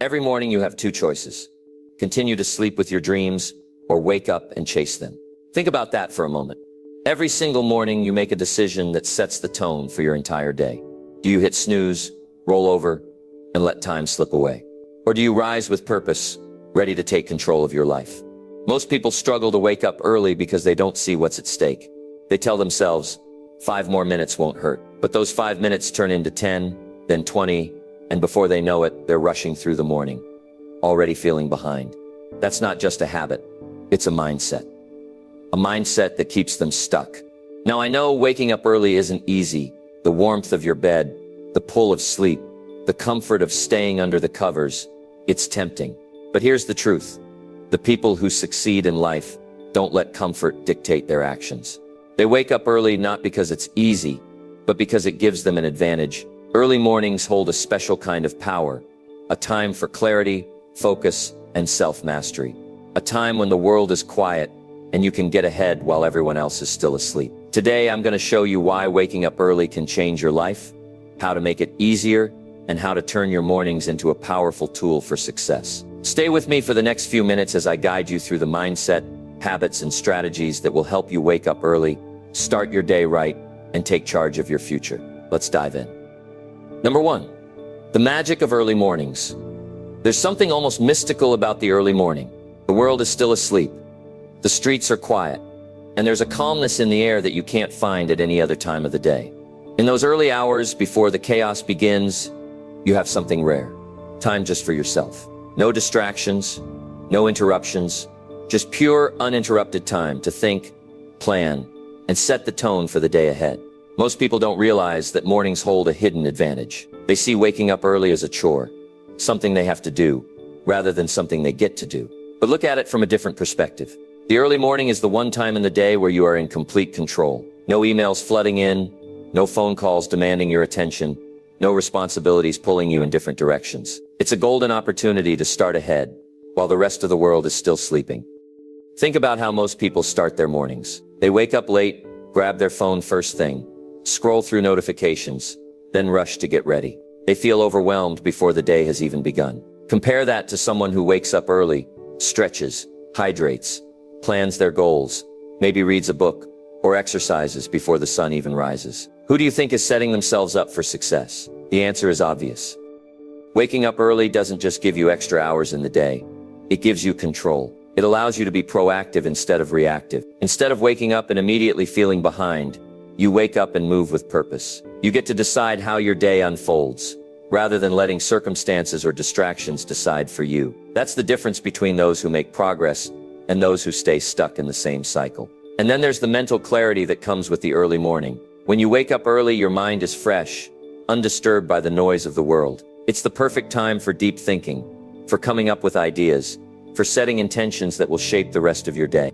Every morning you have two choices. Continue to sleep with your dreams or wake up and chase them. Think about that for a moment. Every single morning you make a decision that sets the tone for your entire day. Do you hit snooze, roll over, and let time slip away? Or do you rise with purpose, ready to take control of your life? Most people struggle to wake up early because they don't see what's at stake. They tell themselves, 5 more minutes won't hurt. But those 5 minutes turn into 10, then 20, and before they know it, they're rushing through the morning, already feeling behind. That's not just a habit, it's a mindset. A mindset that keeps them stuck. Now I know waking up early isn't easy. The warmth of your bed, the pull of sleep, the comfort of staying under the covers, it's tempting. But here's the truth. The people who succeed in life don't let comfort dictate their actions. They wake up early not because it's easy, but because it gives them an advantage. Early mornings hold a special kind of power, a time for clarity, focus, and self-mastery. A time when the world is quiet and you can get ahead while everyone else is still asleep. Today, I'm going to show you why waking up early can change your life, how to make it easier, and how to turn your mornings into a powerful tool for success. Stay with me for the next few minutes as I guide you through the mindset, habits, and strategies that will help you wake up early, start your day right, and take charge of your future. Let's dive in. Number 1, the magic of early mornings. There's something almost mystical about the early morning. The world is still asleep. The streets are quiet, and there's a calmness in the air that you can't find at any other time of the day. In those early hours before the chaos begins, you have something rare. Time just for yourself. No distractions, no interruptions, just pure, uninterrupted time to think, plan, and set the tone for the day ahead. Most people don't realize that mornings hold a hidden advantage. They see waking up early as a chore, something they have to do, rather than something they get to do. But look at it from a different perspective. The early morning is the one time in the day where you are in complete control. No emails flooding in, no phone calls demanding your attention, no responsibilities pulling you in different directions. It's a golden opportunity to start ahead, while the rest of the world is still sleeping. Think about how most people start their mornings. They wake up late, grab their phone first thing, scroll through notifications, then rush to get ready. They feel overwhelmed before the day has even begun. Compare that to someone who wakes up early, stretches, hydrates, plans their goals, maybe reads a book, or exercises before the sun even rises. Who do you think is setting themselves up for success? The answer is obvious. Waking up early doesn't just give you extra hours in the day. It gives you control. It allows you to be proactive instead of reactive. Instead of waking up and immediately feeling behind, you wake up and move with purpose. You get to decide how your day unfolds, rather than letting circumstances or distractions decide for you. That's the difference between those who make progress and those who stay stuck in the same cycle. And then there's the mental clarity that comes with the early morning. When you wake up early, your mind is fresh, undisturbed by the noise of the world. It's the perfect time for deep thinking, for coming up with ideas, for setting intentions that will shape the rest of your day.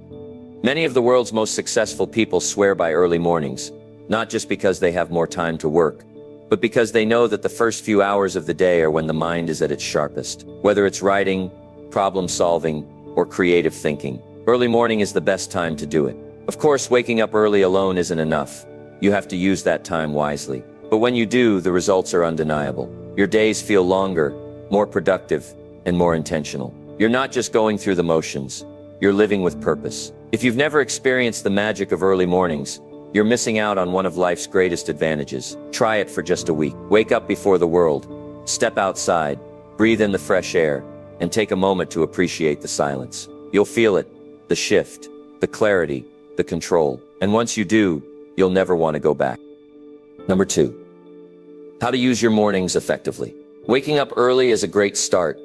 Many of the world's most successful people swear by early mornings, not just because they have more time to work, but because they know that the first few hours of the day are when the mind is at its sharpest. Whether it's writing, problem solving, or creative thinking, early morning is the best time to do it. Of course, waking up early alone isn't enough. You have to use that time wisely. But when you do, the results are undeniable. Your days feel longer, more productive, and more intentional. You're not just going through the motions, you're living with purpose. If you've never experienced the magic of early mornings, you're missing out on one of life's greatest advantages. Try it for just a week. Wake up before the world, step outside, breathe in the fresh air, and take a moment to appreciate the silence. You'll feel it, the shift, the clarity, the control. And once you do, you'll never want to go back. Number 2, how to use your mornings effectively. Waking up early is a great start,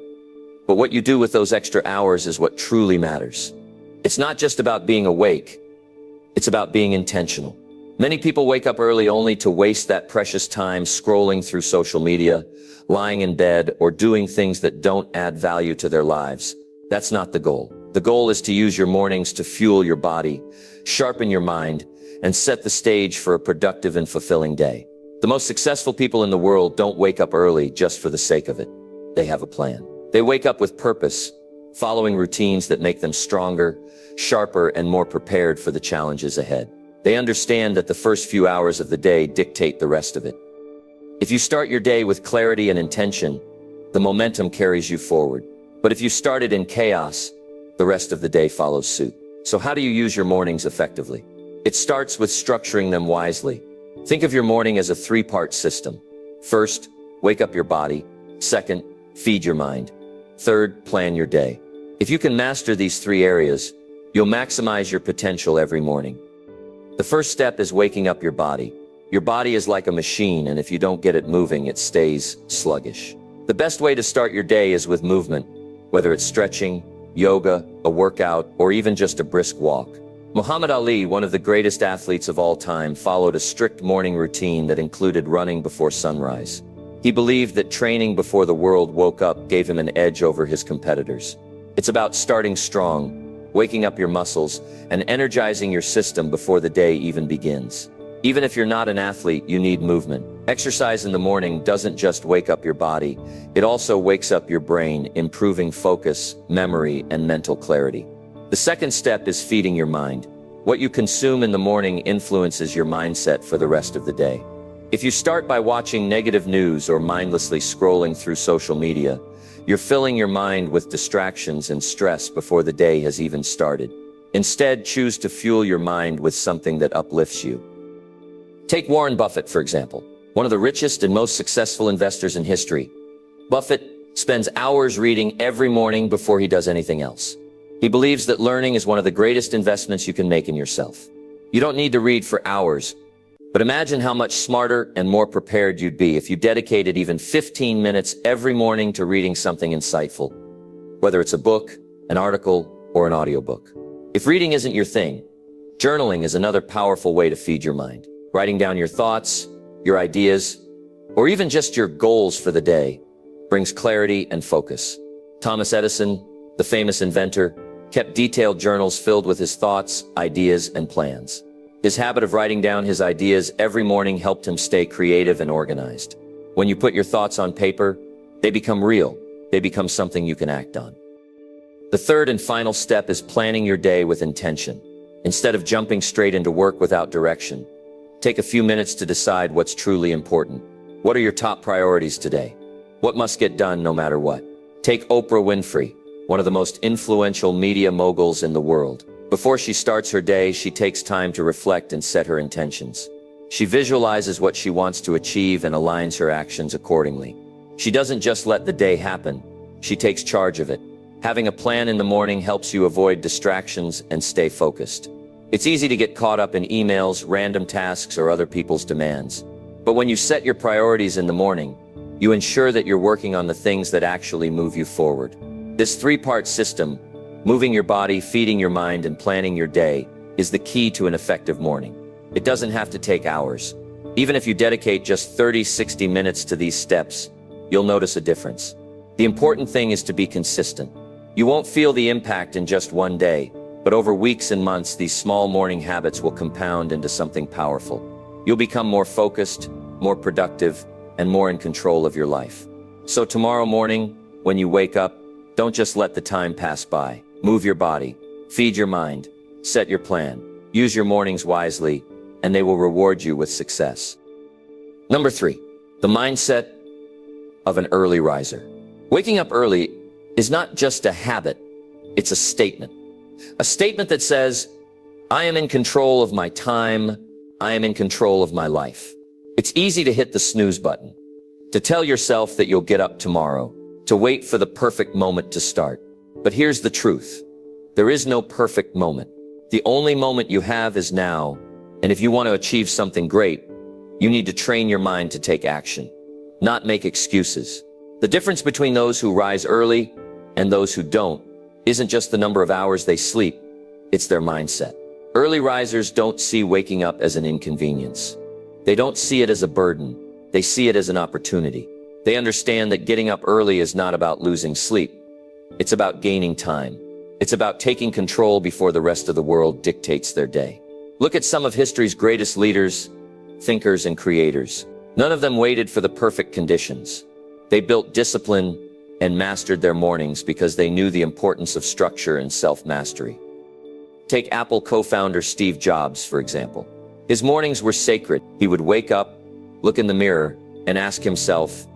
but what you do with those extra hours is what truly matters. It's not just about being awake, it's about being intentional. Many people wake up early only to waste that precious time scrolling through social media, lying in bed, or doing things that don't add value to their lives. That's not the goal. The goal is to use your mornings to fuel your body, sharpen your mind, and set the stage for a productive and fulfilling day. The most successful people in the world don't wake up early just for the sake of it. They have a plan. They wake up with purpose, following routines that make them stronger, sharper, and more prepared for the challenges ahead. They understand that the first few hours of the day dictate the rest of it. If you start your day with clarity and intention, The momentum carries you forward. But if you started in chaos, the rest of the day follows suit. So how do you use your mornings effectively? It starts with structuring them wisely. Think of your morning as a three-part system. First, wake up your body. Second, feed your mind. Third, plan your day. If you can master these three areas, you'll maximize your potential every morning. The first step is waking up your body. Your body is like a machine, and if you don't get it moving, it stays sluggish. The best way to start your day is with movement, whether it's stretching, yoga, a workout, or even just a brisk walk. Muhammad Ali, one of the greatest athletes of all time, followed a strict morning routine that included running before sunrise. He believed that training before the world woke up gave him an edge over his competitors. It's about starting strong, waking up your muscles, and energizing your system before the day even begins. Even if you're not an athlete, you need movement. Exercise in the morning doesn't just wake up your body, it also wakes up your brain, improving focus, memory, and mental clarity. The second step is feeding your mind. What you consume in the morning influences your mindset for the rest of the day. If you start by watching negative news or mindlessly scrolling through social media, you're filling your mind with distractions and stress before the day has even started. Instead, choose to fuel your mind with something that uplifts you. Take Warren Buffett, for example, one of the richest and most successful investors in history. Buffett spends hours reading every morning before he does anything else. He believes that learning is one of the greatest investments you can make in yourself. You don't need to read for hours, but imagine how much smarter and more prepared you'd be if you dedicated even 15 minutes every morning to reading something insightful, whether it's a book, an article, or an audiobook. If reading isn't your thing, journaling is another powerful way to feed your mind. Writing down your thoughts, your ideas, or even just your goals for the day brings clarity and focus. Thomas Edison, the famous inventor, kept detailed journals filled with his thoughts, ideas, and plans. His habit of writing down his ideas every morning helped him stay creative and organized. When you put your thoughts on paper, they become real. They become something you can act on. The third and final step is planning your day with intention. Instead of jumping straight into work without direction, take a few minutes to decide what's truly important. What are your top priorities today? What must get done no matter what? Take Oprah Winfrey, one of the most influential media moguls in the world. Before she starts her day, she takes time to reflect and set her intentions. She visualizes what she wants to achieve and aligns her actions accordingly. She doesn't just let the day happen, she takes charge of it. Having a plan in the morning helps you avoid distractions and stay focused. It's easy to get caught up in emails, random tasks, or other people's demands. But when you set your priorities in the morning, you ensure that you're working on the things that actually move you forward. This three-part system, moving your body, feeding your mind, and planning your day, is the key to an effective morning. It doesn't have to take hours. Even if you dedicate just 30-60 minutes to these steps, you'll notice a difference. The important thing is to be consistent. You won't feel the impact in just one day, but over weeks and months, these small morning habits will compound into something powerful. You'll become more focused, more productive, and more in control of your life. So tomorrow morning, when you wake up, don't just let the time pass by. Move your body, feed your mind, set your plan, use your mornings wisely, and they will reward you with success. Number 3, the mindset of an early riser. Waking up early is not just a habit, it's a statement. A statement that says, I am in control of my time, I am in control of my life. It's easy to hit the snooze button, to tell yourself that you'll get up tomorrow, to wait for the perfect moment to start. But here's the truth. There is no perfect moment. The only moment you have is now, and if you want to achieve something great, you need to train your mind to take action, not make excuses. The difference between those who rise early and those who don't isn't just the number of hours they sleep, it's their mindset. Early risers don't see waking up as an inconvenience. They don't see it as a burden. They see it as an opportunity. They understand that getting up early is not about losing sleep. It's about gaining time. It's about taking control before the rest of the world dictates their day. Look at some of history's greatest leaders, thinkers, and creators. None of them waited for the perfect conditions. They built discipline and mastered their mornings because they knew the importance of structure and self-mastery. Take Apple co-founder Steve Jobs, for example. His mornings were sacred. He would wake up, look in the mirror, and ask himself,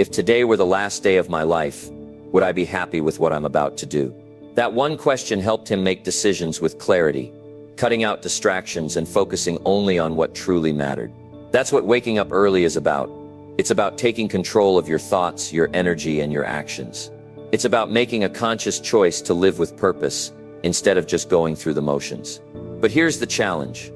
if today were the last day of my life, would I be happy with what I'm about to do? That one question helped him make decisions with clarity, cutting out distractions and focusing only on what truly mattered. That's what waking up early is about. It's about taking control of your thoughts, your energy, and your actions. It's about making a conscious choice to live with purpose instead of just going through the motions. But here's the challenge.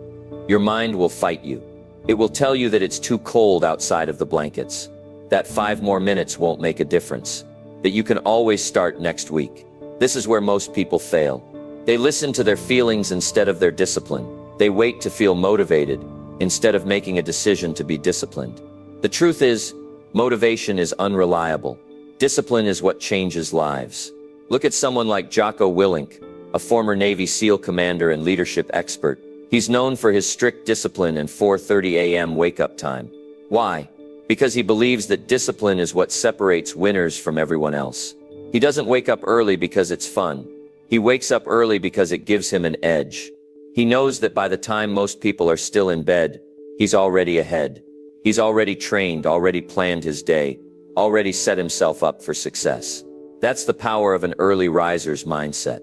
Your mind will fight you. It will tell you that it's too cold outside of the blankets, that 5 more minutes won't make a difference, that you can always start next week. This is where most people fail. They listen to their feelings instead of their discipline. They wait to feel motivated instead of making a decision to be disciplined. The truth is, motivation is unreliable. Discipline is what changes lives. Look at someone like Jocko Willink, a former Navy SEAL commander and leadership expert. He's known for his strict discipline and 4:30 a.m. wake-up time. Why? Because he believes that discipline is what separates winners from everyone else. He doesn't wake up early because it's fun. He wakes up early because it gives him an edge. He knows that by the time most people are still in bed, he's already ahead. He's already trained, already planned his day, already set himself up for success. That's the power of an early riser's mindset.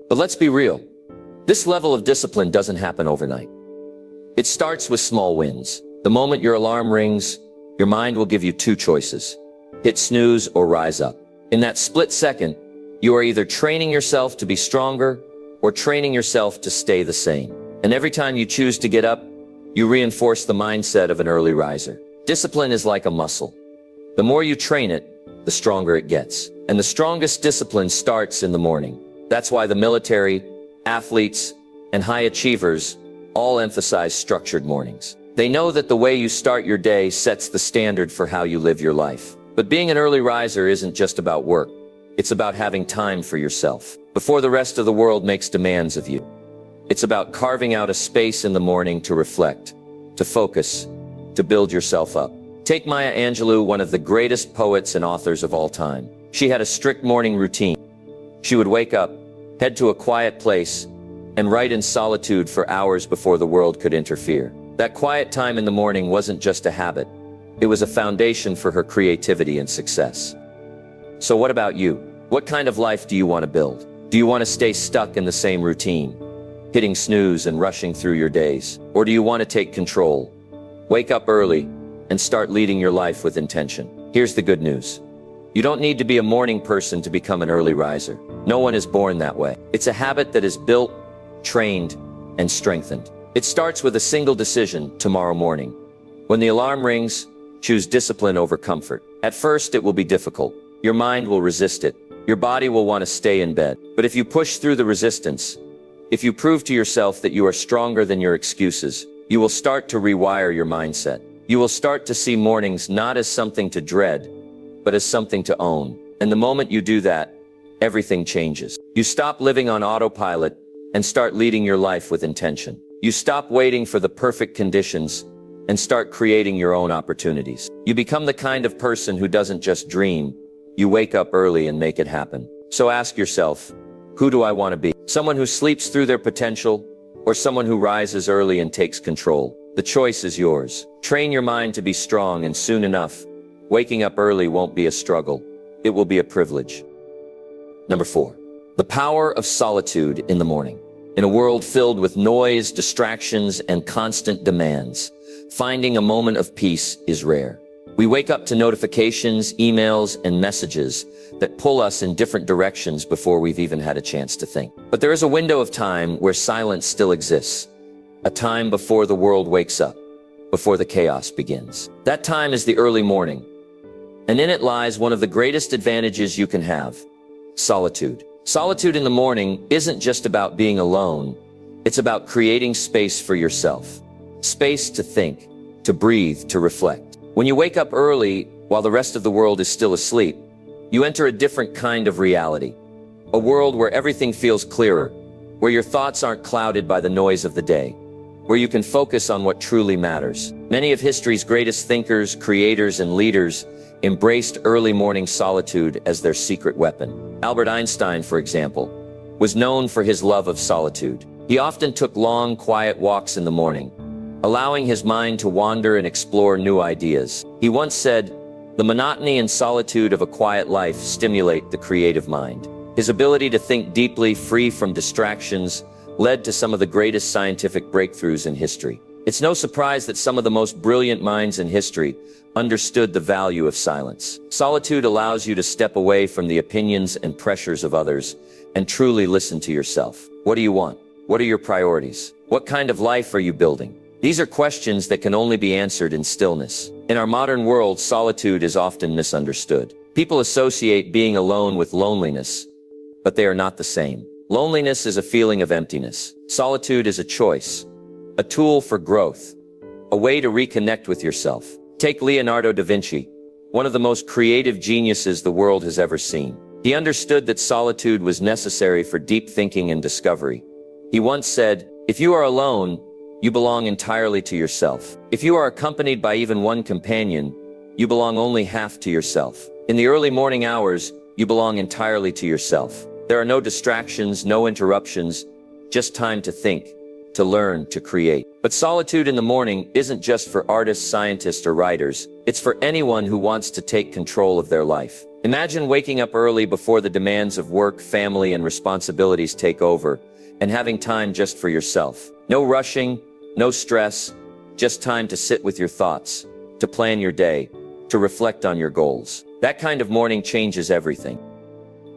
But let's be real. This level of discipline doesn't happen overnight. It starts with small wins. The moment your alarm rings, your mind will give you 2 choices. Hit snooze or rise up. In that split second, you are either training yourself to be stronger or training yourself to stay the same. And every time you choose to get up, you reinforce the mindset of an early riser. Discipline is like a muscle. The more you train it, the stronger it gets. And the strongest discipline starts in the morning. That's why the military, athletes, and high achievers all emphasize structured mornings. They know that the way you start your day sets the standard for how you live your life. But being an early riser isn't just about work. It's about having time for yourself before the rest of the world makes demands of you. It's about carving out a space in the morning to reflect, to focus, to build yourself up. Take Maya Angelou, one of the greatest poets and authors of all time. She had a strict morning routine. She would wake up, head to a quiet place, and write in solitude for hours before the world could interfere. That quiet time in the morning wasn't just a habit. It was a foundation for her creativity and success. So what about you? What kind of life do you want to build? Do you want to stay stuck in the same routine, hitting snooze and rushing through your days? Or do you want to take control, wake up early, and start leading your life with intention? Here's the good news. You don't need to be a morning person to become an early riser. No one is born that way. It's a habit that is built, trained, and strengthened. It starts with a single decision tomorrow morning. When the alarm rings, choose discipline over comfort. At first, it will be difficult. Your mind will resist it. Your body will want to stay in bed. But if you push through the resistance, if you prove to yourself that you are stronger than your excuses, you will start to rewire your mindset. You will start to see mornings not as something to dread, but as something to own. And the moment you do that, everything changes. You stop living on autopilot and start leading your life with intention. You stop waiting for the perfect conditions and start creating your own opportunities. You become the kind of person who doesn't just dream. You wake up early and make it happen. So ask yourself, who do I want to be? Someone who sleeps through their potential, or someone who rises early and takes control? The choice is yours. Train your mind to be strong, and soon enough, waking up early won't be a struggle. It will be a privilege. Number 4, the power of solitude in the morning. In a world filled with noise, distractions, and constant demands, finding a moment of peace is rare. We wake up to notifications, emails, and messages that pull us in different directions before we've even had a chance to think. But there is a window of time where silence still exists. A time before the world wakes up, before the chaos begins. That time is the early morning. And in it lies one of the greatest advantages you can have: solitude. Solitude in the morning isn't just about being alone. It's about creating space for yourself. Space to think, to breathe, to reflect. When you wake up early, while the rest of the world is still asleep, you enter a different kind of reality. A world where everything feels clearer, where your thoughts aren't clouded by the noise of the day, where you can focus on what truly matters. Many of history's greatest thinkers, creators, and leaders embraced early morning solitude as their secret weapon. Albert Einstein, for example, was known for his love of solitude. He often took long, quiet walks in the morning, allowing his mind to wander and explore new ideas. He once said, The monotony and solitude of a quiet life stimulate the creative mind. His ability to think deeply, free from distractions, led to some of the greatest scientific breakthroughs in history. It's no surprise that some of the most brilliant minds in history understood the value of silence. Solitude allows you to step away from the opinions and pressures of others and truly listen to yourself. What do you want? What are your priorities? What kind of life are you building? These are questions that can only be answered in stillness. In our modern world, solitude is often misunderstood. People associate being alone with loneliness, but they are not the same. Loneliness is a feeling of emptiness. Solitude is a choice, a tool for growth, a way to reconnect with yourself. Take Leonardo da Vinci, one of the most creative geniuses the world has ever seen. He understood that solitude was necessary for deep thinking and discovery. He once said, "If you are alone, you belong entirely to yourself. If you are accompanied by even one companion, you belong only half to yourself. In the early morning hours, you belong entirely to yourself. There are no distractions, no interruptions, just time to think, to learn, to create." But solitude in the morning isn't just for artists, scientists, or writers. It's for anyone who wants to take control of their life. Imagine waking up early before the demands of work, family, and responsibilities take over, and having time just for yourself. No rushing, no stress, just time to sit with your thoughts, to plan your day, to reflect on your goals. That kind of morning changes everything.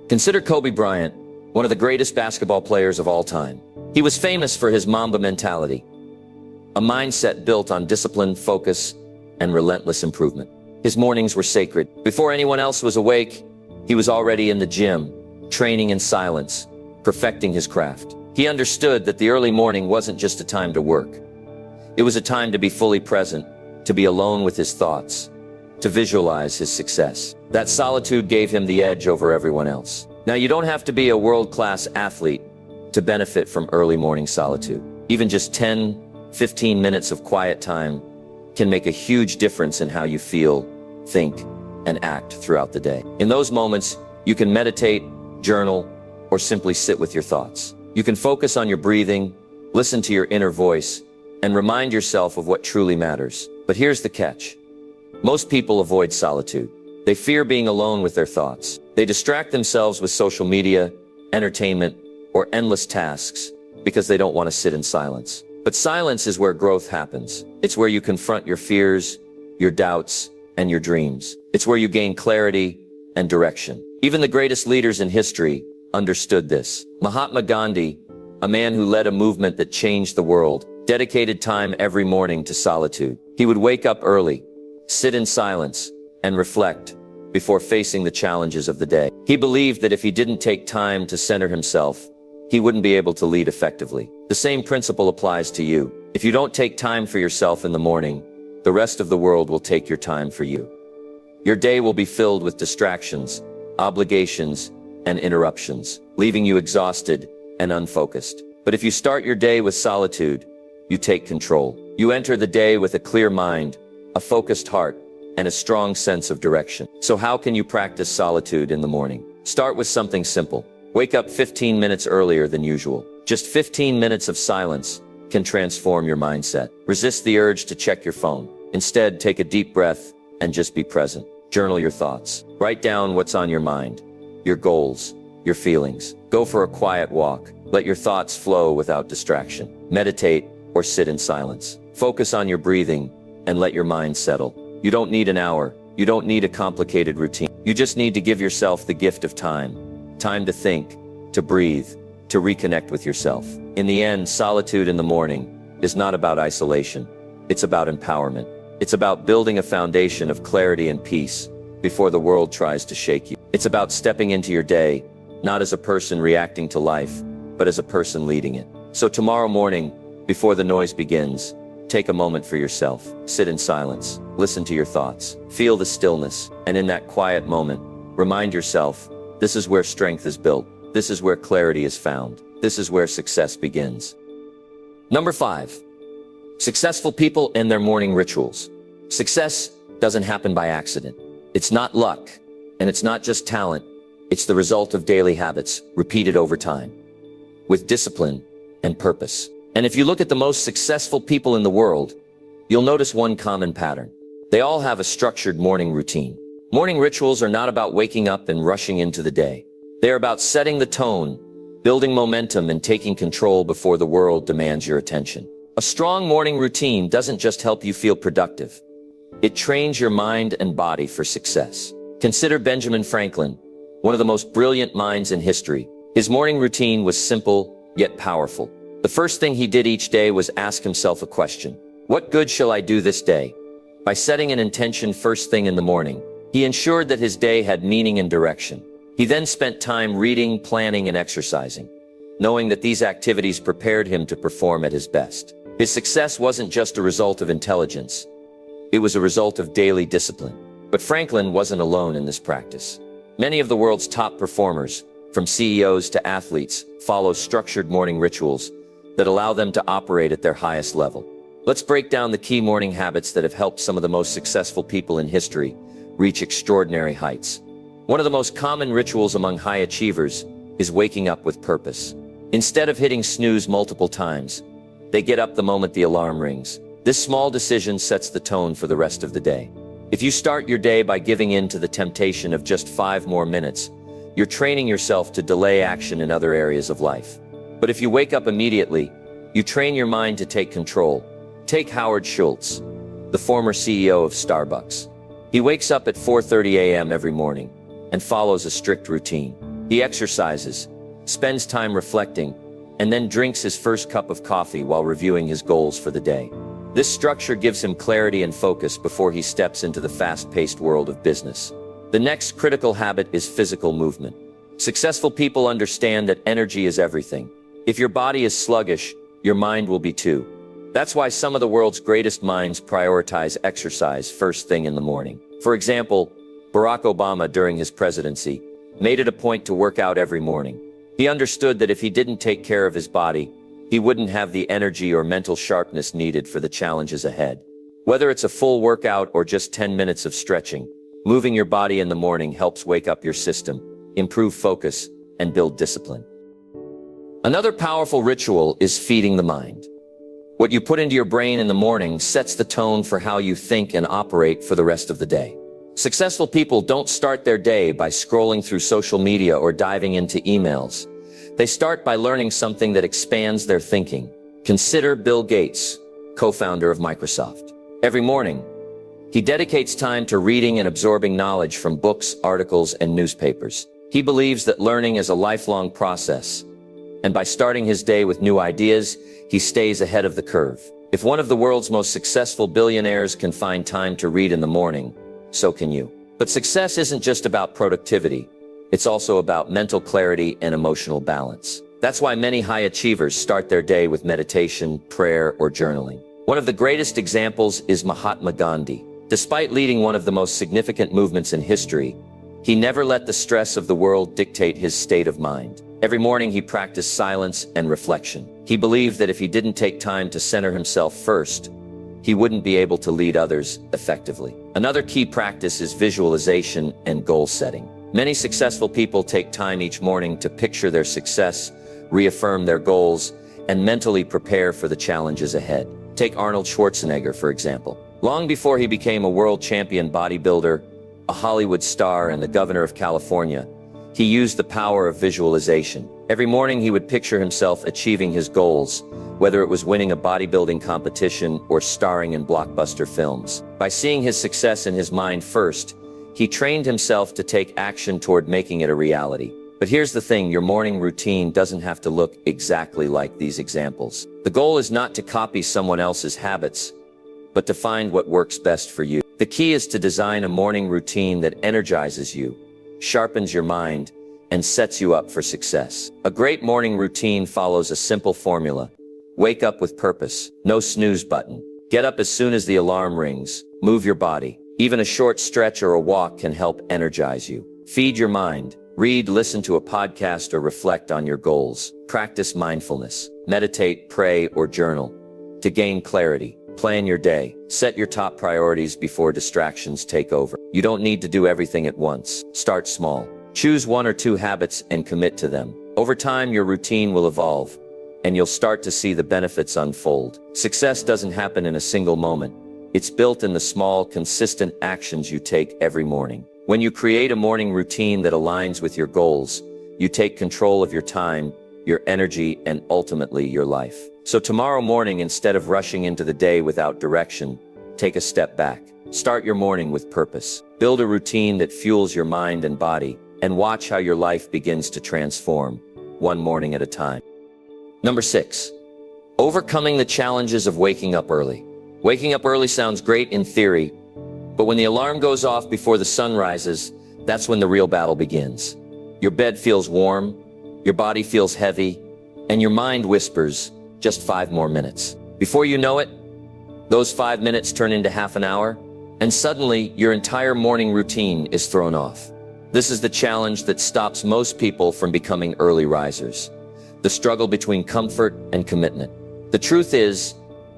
Consider Kobe Bryant, one of the greatest basketball players of all time. He was famous for his Mamba mentality, a mindset built on discipline, focus, and relentless improvement. His mornings were sacred. Before anyone else was awake, he was already in the gym, training in silence, perfecting his craft. He understood that the early morning wasn't just a time to work. It was a time to be fully present, to be alone with his thoughts, to visualize his success. That solitude gave him the edge over everyone else. Now, you don't have to be a world-class athlete to benefit from early morning solitude. Even just 10, 15 minutes of quiet time can make a huge difference in how you feel, think, and act throughout the day. In those moments, you can meditate, journal, or simply sit with your thoughts. You can focus on your breathing, listen to your inner voice, and remind yourself of what truly matters. But here's the catch. Most people avoid solitude. They fear being alone with their thoughts. They distract themselves with social media, entertainment, or endless tasks because they don't want to sit in silence. But silence is where growth happens. It's where you confront your fears, your doubts, and your dreams. It's where you gain clarity and direction. Even the greatest leaders in history understood this. Mahatma Gandhi, a man who led a movement that changed the world, dedicated time every morning to solitude. He would wake up early, sit in silence, and reflect before facing the challenges of the day. He believed that if he didn't take time to center himself, he wouldn't be able to lead effectively. The same principle applies to you. If you don't take time for yourself in the morning, the rest of the world will take your time for you. Your day will be filled with distractions, obligations, and interruptions, leaving you exhausted and unfocused. But if you start your day with solitude, you take control. You enter the day with a clear mind, a focused heart, and a strong sense of direction. So how can you practice solitude in the morning? Start with something simple. Wake up 15 minutes earlier than usual. Just 15 minutes of silence can transform your mindset. Resist the urge to check your phone. Instead, take a deep breath and just be present. Journal your thoughts. Write down what's on your mind, your goals, your feelings. Go for a quiet walk. Let your thoughts flow without distraction. Meditate or sit in silence. Focus on your breathing and let your mind settle. You don't need an hour. You don't need a complicated routine. You just need to give yourself the gift of time. Time to think, to breathe, to reconnect with yourself. In the end, solitude in the morning is not about isolation. It's about empowerment. It's about building a foundation of clarity and peace before the world tries to shake you. It's about stepping into your day, not as a person reacting to life, but as a person leading it. So tomorrow morning, before the noise begins, take a moment for yourself. Sit in silence. Listen to your thoughts. Feel the stillness. And in that quiet moment, remind yourself, this is where strength is built. This is where clarity is found. This is where success begins. Number 5. Successful people and their morning rituals. Success doesn't happen by accident. It's not luck, and it's not just talent. It's the result of daily habits repeated over time, with discipline and purpose. And if you look at the most successful people in the world, you'll notice one common pattern. They all have a structured morning routine. Morning rituals are not about waking up and rushing into the day. They are about setting the tone, building momentum, and taking control before the world demands your attention. A strong morning routine doesn't just help you feel productive. It trains your mind and body for success. Consider Benjamin Franklin, one of the most brilliant minds in history. His morning routine was simple, yet powerful. The first thing he did each day was ask himself a question. What good shall I do this day? By setting an intention first thing in the morning, he ensured that his day had meaning and direction. He then spent time reading, planning, and exercising, knowing that these activities prepared him to perform at his best. His success wasn't just a result of intelligence. It was a result of daily discipline. But Franklin wasn't alone in this practice. Many of the world's top performers, from CEOs to athletes, follow structured morning rituals that allow them to operate at their highest level. Let's break down the key morning habits that have helped some of the most successful people in history reach extraordinary heights. One of the most common rituals among high achievers is waking up with purpose. Instead of hitting snooze multiple times, they get up the moment the alarm rings. This small decision sets the tone for the rest of the day. If you start your day by giving in to the temptation of just 5 more minutes, you're training yourself to delay action in other areas of life. But if you wake up immediately, you train your mind to take control. Take Howard Schultz, the former CEO of Starbucks. He wakes up at 4:30 a.m. every morning and follows a strict routine. He exercises, spends time reflecting, and then drinks his first cup of coffee while reviewing his goals for the day. This structure gives him clarity and focus before he steps into the fast-paced world of business. The next critical habit is physical movement. Successful people understand that energy is everything. If your body is sluggish, your mind will be too. That's why some of the world's greatest minds prioritize exercise first thing in the morning. For example, Barack Obama, during his presidency, made it a point to work out every morning. He understood that if he didn't take care of his body, he wouldn't have the energy or mental sharpness needed for the challenges ahead. Whether it's a full workout or just 10 minutes of stretching, moving your body in the morning helps wake up your system, improve focus, and build discipline. Another powerful ritual is feeding the mind. What you put into your brain in the morning sets the tone for how you think and operate for the rest of the day. Successful people don't start their day by scrolling through social media or diving into emails. They start by learning something that expands their thinking. Consider Bill Gates, co-founder of Microsoft. Every morning, he dedicates time to reading and absorbing knowledge from books, articles, and newspapers. He believes that learning is a lifelong process, and by starting his day with new ideas, he stays ahead of the curve. If one of the world's most successful billionaires can find time to read in the morning, so can you. But success isn't just about productivity. It's also about mental clarity and emotional balance. That's why many high achievers start their day with meditation, prayer, or journaling. One of the greatest examples is Mahatma Gandhi. Despite leading one of the most significant movements in history, he never let the stress of the world dictate his state of mind. Every morning he practiced silence and reflection. He believed that if he didn't take time to center himself first, he wouldn't be able to lead others effectively. Another key practice is visualization and goal setting. Many successful people take time each morning to picture their success, reaffirm their goals, and mentally prepare for the challenges ahead. Take Arnold Schwarzenegger, for example. Long before he became a world champion bodybuilder, a Hollywood star, and the governor of California, he used the power of visualization. Every morning he would picture himself achieving his goals, whether it was winning a bodybuilding competition or starring in blockbuster films. By seeing his success in his mind first, he trained himself to take action toward making it a reality. But here's the thing, your morning routine doesn't have to look exactly like these examples. The goal is not to copy someone else's habits, but to find what works best for you. The key is to design a morning routine that energizes you, sharpens your mind, and sets you up for success. A great morning routine follows a simple formula. Wake up with purpose. No snooze button. Get up as soon as the alarm rings. Move your body. Even a short stretch or a walk can help energize you. Feed your mind. Read, listen to a podcast, or reflect on your goals. Practice mindfulness. Meditate, pray, or journal to gain clarity. Plan your day. Set your top priorities before distractions take over. You don't need to do everything at once. Start small. Choose 1 or 2 habits and commit to them. Over time, your routine will evolve, and you'll start to see the benefits unfold. Success doesn't happen in a single moment. It's built in the small, consistent actions you take every morning. When you create a morning routine that aligns with your goals, you take control of your time, your energy, and ultimately your life. So tomorrow morning, instead of rushing into the day without direction, take a step back. Start your morning with purpose. Build a routine that fuels your mind and body, and watch how your life begins to transform, one morning at a time. Number 6. Overcoming the challenges of waking up early. Waking up early sounds great in theory, but when the alarm goes off before the sun rises, that's when the real battle begins. Your bed feels warm, your body feels heavy, and your mind whispers, just 5 more minutes. Before you know it, those 5 minutes turn into half an hour, and suddenly your entire morning routine is thrown off. This is the challenge that stops most people from becoming early risers. The struggle between comfort and commitment. The truth is,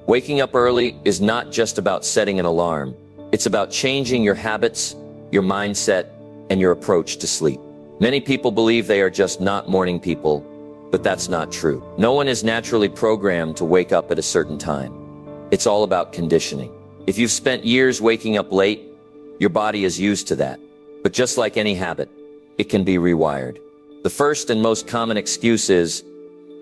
waking up early is not just about setting an alarm. It's about changing your habits, your mindset, and your approach to sleep. Many people believe they are just not morning people, but that's not true. No one is naturally programmed to wake up at a certain time. It's all about conditioning. If you've spent years waking up late, your body is used to that. But just like any habit, it can be rewired. The first and most common excuse is,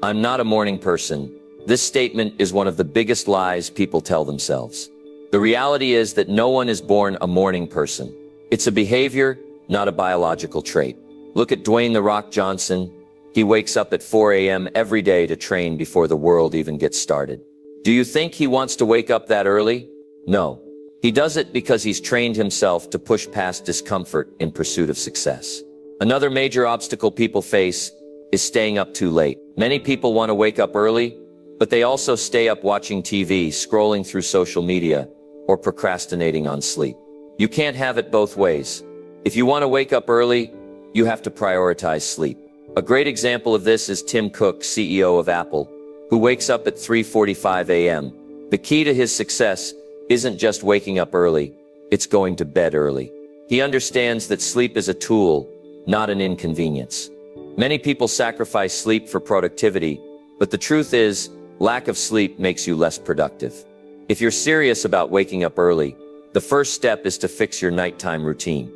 "I'm not a morning person." This statement is one of the biggest lies people tell themselves. The reality is that no one is born a morning person. It's a behavior, not a biological trait. Look at Dwayne "The Rock" Johnson. He wakes up at 4 a.m. every day to train before the world even gets started. Do you think he wants to wake up that early? No. He does it because he's trained himself to push past discomfort in pursuit of success. Another major obstacle people face is staying up too late. Many people want to wake up early, but they also stay up watching TV, scrolling through social media, or procrastinating on sleep. You can't have it both ways. If you want to wake up early, you have to prioritize sleep. A great example of this is Tim Cook, CEO of Apple, who wakes up at 3:45 a.m. The key to his success isn't just waking up early, it's going to bed early. He understands that sleep is a tool, not an inconvenience. Many people sacrifice sleep for productivity, but the truth is, lack of sleep makes you less productive. If you're serious about waking up early, the first step is to fix your nighttime routine.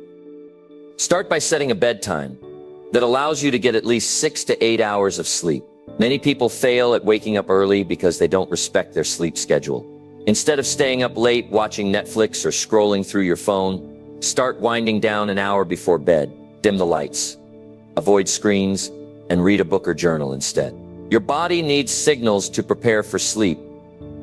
Start by setting a bedtime that allows you to get at least 6 to 8 hours of sleep. Many people fail at waking up early because they don't respect their sleep schedule. Instead of staying up late watching Netflix or scrolling through your phone, start winding down an hour before bed. Dim the lights, avoid screens, and read a book or journal instead. Your body needs signals to prepare for sleep,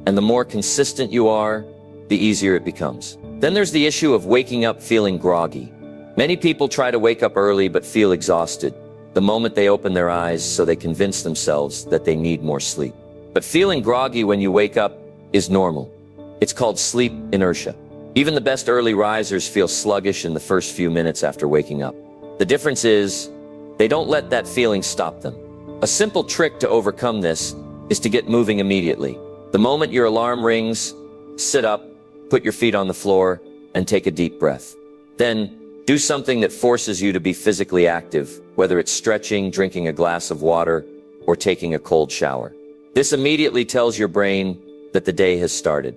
and the more consistent you are, the easier it becomes. Then there's the issue of waking up feeling groggy. Many people try to wake up early but feel exhausted the moment they open their eyes, so they convince themselves that they need more sleep. But feeling groggy when you wake up is normal. It's called sleep inertia. Even the best early risers feel sluggish in the first few minutes after waking up. The difference is, they don't let that feeling stop them. A simple trick to overcome this is to get moving immediately. The moment your alarm rings, sit up, put your feet on the floor, and take a deep breath. Then, do something that forces you to be physically active, whether it's stretching, drinking a glass of water, or taking a cold shower. This immediately tells your brain that the day has started.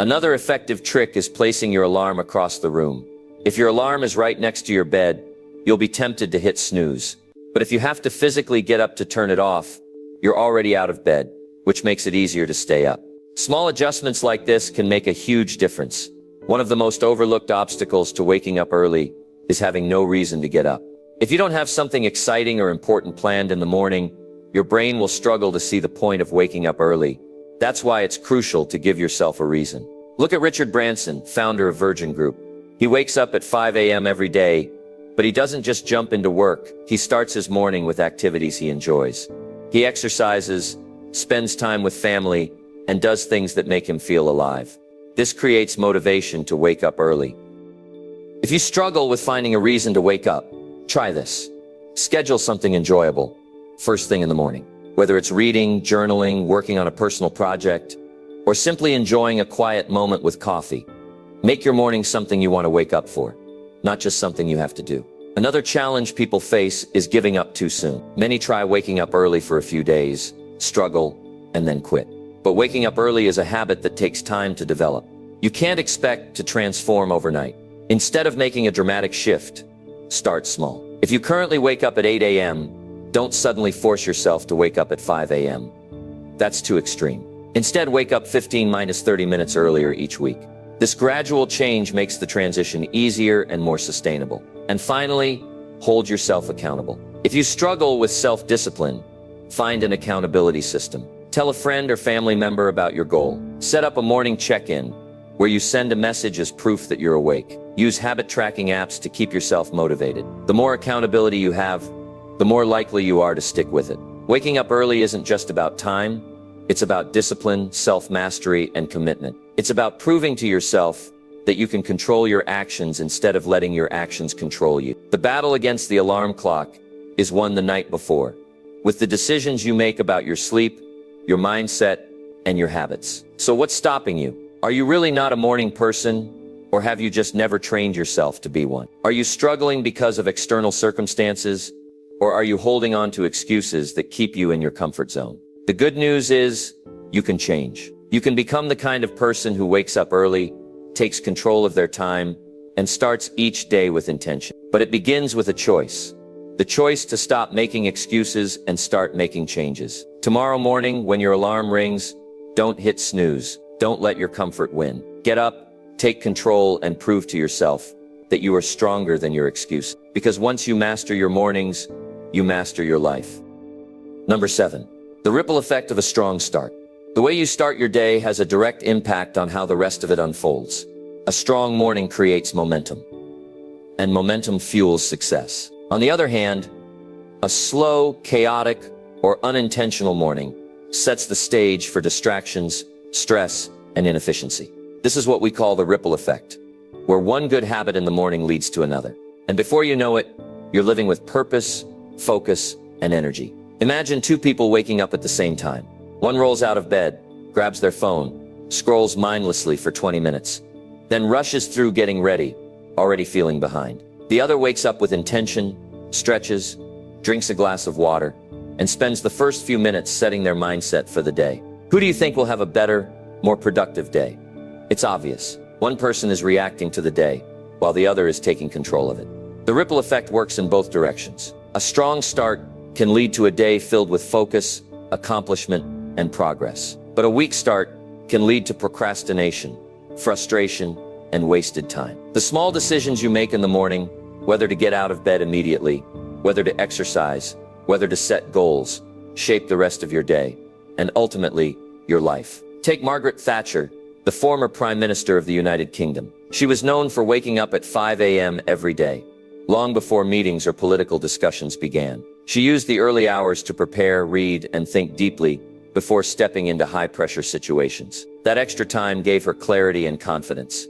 Another effective trick is placing your alarm across the room. If your alarm is right next to your bed, you'll be tempted to hit snooze. But if you have to physically get up to turn it off, you're already out of bed, which makes it easier to stay up. Small adjustments like this can make a huge difference. One of the most overlooked obstacles to waking up early is having no reason to get up. If you don't have something exciting or important planned in the morning, your brain will struggle to see the point of waking up early. That's why it's crucial to give yourself a reason. Look at Richard Branson, founder of Virgin Group. He wakes up at 5 a.m. every day, but he doesn't just jump into work. He starts his morning with activities he enjoys. He exercises, spends time with family, and does things that make him feel alive. This creates motivation to wake up early. If you struggle with finding a reason to wake up, try this. Schedule something enjoyable first thing in the morning. Whether it's reading, journaling, working on a personal project, or simply enjoying a quiet moment with coffee. Make your morning something you want to wake up for, not just something you have to do. Another challenge people face is giving up too soon. Many try waking up early for a few days, struggle, and then quit. But waking up early is a habit that takes time to develop. You can't expect to transform overnight. Instead of making a dramatic shift, Start small. If you currently wake up at 8 a.m., don't suddenly force yourself to wake up at 5 a.m. That's too extreme. Instead, wake up 15–30 minutes earlier each week. This gradual change makes the transition easier and more sustainable. And finally, hold yourself accountable. If you struggle with self-discipline, find an accountability system. Tell a friend or family member about your goal. Set up a morning check-in where you send a message as proof that you're awake. Use habit tracking apps to keep yourself motivated. The more accountability you have, the more likely you are to stick with it. Waking up early isn't just about time. It's about discipline, self-mastery, and commitment. It's about proving to yourself that you can control your actions instead of letting your actions control you. The battle against the alarm clock is won the night before, with the decisions you make about your sleep, your mindset, and your habits. So what's stopping you? Are you really not a morning person, or have you just never trained yourself to be one? Are you struggling because of external circumstances, or are you holding on to excuses that keep you in your comfort zone? The good news is, you can change. You can become the kind of person who wakes up early, takes control of their time, and starts each day with intention. But it begins with a choice. The choice to stop making excuses and start making changes. Tomorrow morning, when your alarm rings, don't hit snooze. Don't let your comfort win. Get up, take control, and prove to yourself that you are stronger than your excuse. Because once you master your mornings, you master your life. Number 7. The ripple effect of a strong start. The way you start your day has a direct impact on how the rest of it unfolds. A strong morning creates momentum, and momentum fuels success. On the other hand, a slow, chaotic, or unintentional morning sets the stage for distractions, stress, and inefficiency. This is what we call the ripple effect, where one good habit in the morning leads to another. And before you know it, you're living with purpose, focus, and energy. Imagine two people waking up at the same time. One rolls out of bed, grabs their phone, scrolls mindlessly for 20 minutes, then rushes through getting ready, already feeling behind. The other wakes up with intention, stretches, drinks a glass of water, and spends the first few minutes setting their mindset for the day. Who do you think will have a better, more productive day? It's obvious. One person is reacting to the day, while the other is taking control of it. The ripple effect works in both directions. A strong start can lead to a day filled with focus, accomplishment, and progress. But a weak start can lead to procrastination, frustration, and wasted time. The small decisions you make in the morning, whether to get out of bed immediately, whether to exercise, whether to set goals, shape the rest of your day, and ultimately, your life. Take Margaret Thatcher, the former Prime Minister of the United Kingdom. She was known for waking up at 5 a.m. every day, long before meetings or political discussions began. She used the early hours to prepare, read, and think deeply before stepping into high-pressure situations. That extra time gave her clarity and confidence,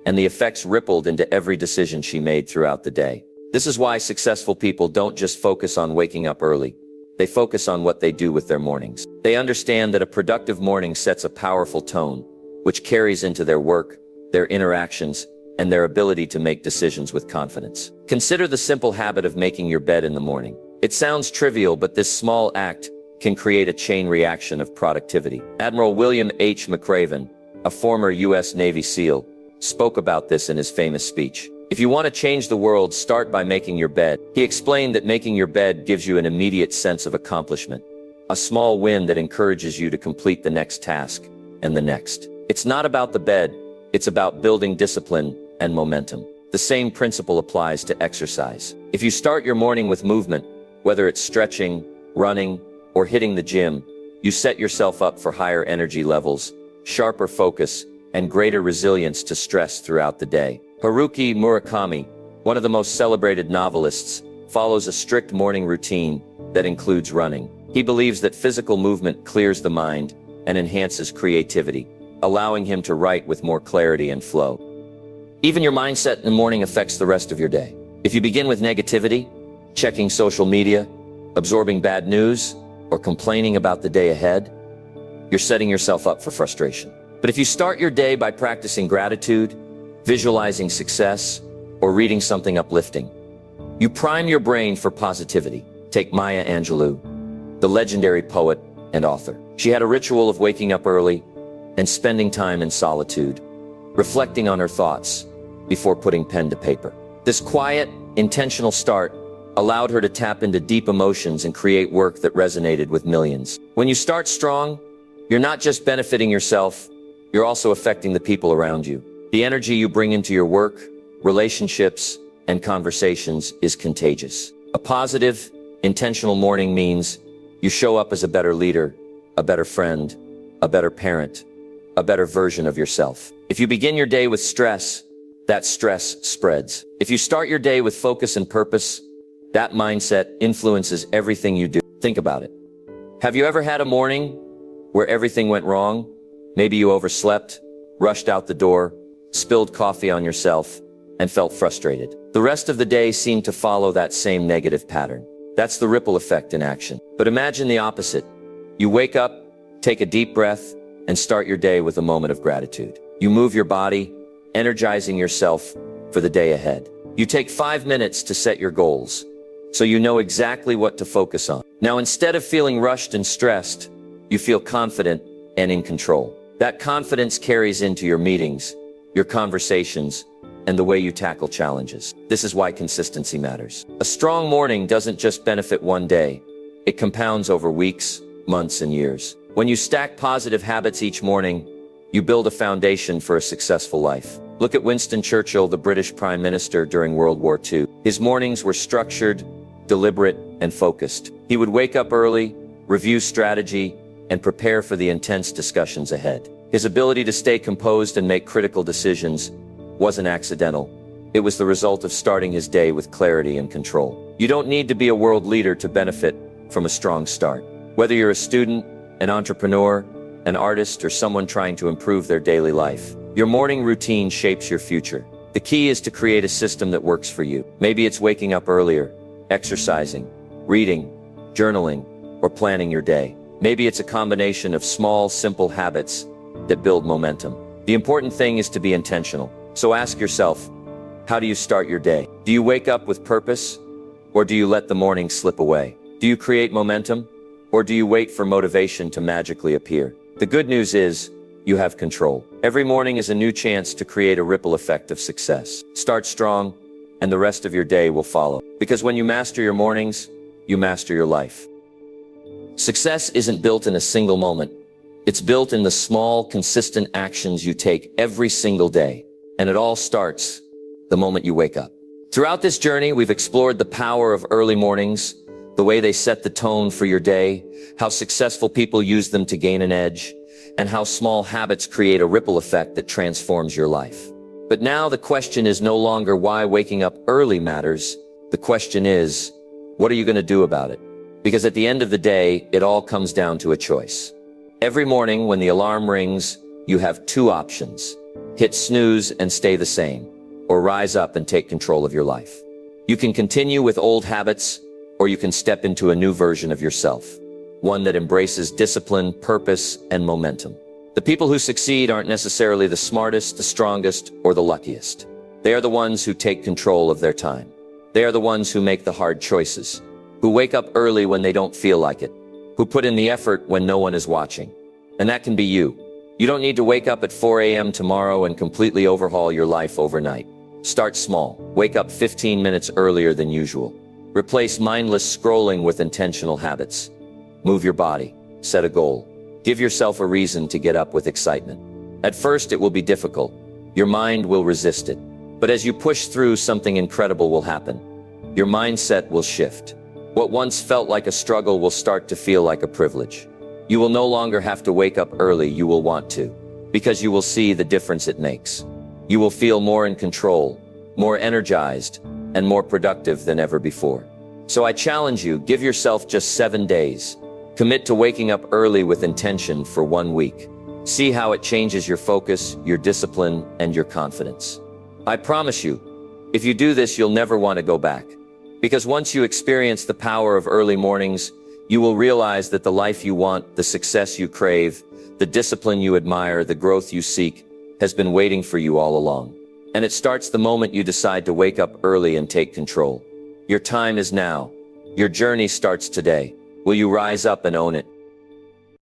and the effects rippled into every decision she made throughout the day. This is why successful people don't just focus on waking up early. They focus on what they do with their mornings. They understand that a productive morning sets a powerful tone, which carries into their work, their interactions, and their ability to make decisions with confidence. Consider the simple habit of making your bed in the morning. It sounds trivial, but this small act can create a chain reaction of productivity. Admiral William H. McRaven, a former U.S. Navy SEAL, spoke about this in his famous speech. If you want to change the world, start by making your bed. He explained that making your bed gives you an immediate sense of accomplishment, a small win that encourages you to complete the next task and the next. It's not about the bed, it's about building discipline and momentum. The same principle applies to exercise. If you start your morning with movement, whether it's stretching, running, or hitting the gym, you set yourself up for higher energy levels, sharper focus, and greater resilience to stress throughout the day. Haruki Murakami, one of the most celebrated novelists, follows a strict morning routine that includes running. He believes that physical movement clears the mind and enhances creativity, allowing him to write with more clarity and flow. Even your mindset in the morning affects the rest of your day. If you begin with negativity, checking social media, absorbing bad news, or complaining about the day ahead, you're setting yourself up for frustration. But if you start your day by practicing gratitude, visualizing success, or reading something uplifting, you prime your brain for positivity. Take Maya Angelou, the legendary poet and author. She had a ritual of waking up early and spending time in solitude, reflecting on her thoughts before putting pen to paper. This quiet, intentional start allowed her to tap into deep emotions and create work that resonated with millions. When you start strong, you're not just benefiting yourself, you're also affecting the people around you. The energy you bring into your work, relationships, and conversations is contagious. A positive, intentional morning means you show up as a better leader, a better friend, a better parent, a better version of yourself. If you begin your day with stress, that stress spreads. If you start your day with focus and purpose, that mindset influences everything you do. Think about it. Have you ever had a morning where everything went wrong? Maybe you overslept, rushed out the door, spilled coffee on yourself, and felt frustrated. The rest of the day seemed to follow that same negative pattern. That's the ripple effect in action. But imagine the opposite. You wake up, take a deep breath, and start your day with a moment of gratitude. You move your body, energizing yourself for the day ahead. You take 5 minutes to set your goals, so you know exactly what to focus on. Now, instead of feeling rushed and stressed, you feel confident and in control. That confidence carries into your meetings, your conversations, and the way you tackle challenges. This is why consistency matters. A strong morning doesn't just benefit one day. It compounds over weeks, months, and years. When you stack positive habits each morning, you build a foundation for a successful life. Look at Winston Churchill, the British Prime Minister during World War II. His mornings were structured, deliberate, and focused. He would wake up early, review strategy, and prepare for the intense discussions ahead. His ability to stay composed and make critical decisions wasn't accidental. It was the result of starting his day with clarity and control. You don't need to be a world leader to benefit from a strong start. Whether you're a student, an entrepreneur, an artist, or someone trying to improve their daily life, your morning routine shapes your future. The key is to create a system that works for you. Maybe it's waking up earlier, exercising, reading, journaling, or planning your day. Maybe it's a combination of small, simple habits that build momentum. The important thing is to be intentional. So ask yourself, how do you start your day? Do you wake up with purpose, or do you let the morning slip away? Do you create momentum, or do you wait for motivation to magically appear? The good news is, you have control. Every morning is a new chance to create a ripple effect of success. Start strong, and the rest of your day will follow. Because when you master your mornings, you master your life. Success isn't built in a single moment. It's built in the small, consistent actions you take every single day. And it all starts the moment you wake up. Throughout this journey, we've explored the power of early mornings, the way they set the tone for your day, how successful people use them to gain an edge, and how small habits create a ripple effect that transforms your life. But now the question is no longer why waking up early matters. The question is, what are you going to do about it? Because at the end of the day, it all comes down to a choice. Every morning when the alarm rings, you have two options. Hit snooze and stay the same, or rise up and take control of your life. You can continue with old habits, or you can step into a new version of yourself, one that embraces discipline, purpose, and momentum. The people who succeed aren't necessarily the smartest, the strongest, or the luckiest. They are the ones who take control of their time. They are the ones who make the hard choices, who wake up early when they don't feel like it, who put in the effort when no one is watching. And that can be you. You don't need to wake up at 4 a.m. tomorrow and completely overhaul your life overnight. Start small. Wake up 15 minutes earlier than usual. Replace mindless scrolling with intentional habits. Move your body. Set a goal. Give yourself a reason to get up with excitement. At first, it will be difficult. Your mind will resist it. But as you push through, something incredible will happen. Your mindset will shift. What once felt like a struggle will start to feel like a privilege. You will no longer have to wake up early, you will want to, because you will see the difference it makes. You will feel more in control, more energized, and more productive than ever before. So I challenge you, give yourself just 7 days. Commit to waking up early with intention for 1 week. See how it changes your focus, your discipline, and your confidence. I promise you, if you do this, you'll never want to go back. Because once you experience the power of early mornings, you will realize that the life you want, the success you crave, the discipline you admire, the growth you seek, has been waiting for you all along. And it starts the moment you decide to wake up early and take control. Your time is now. Your journey starts today. Will you rise up and own it?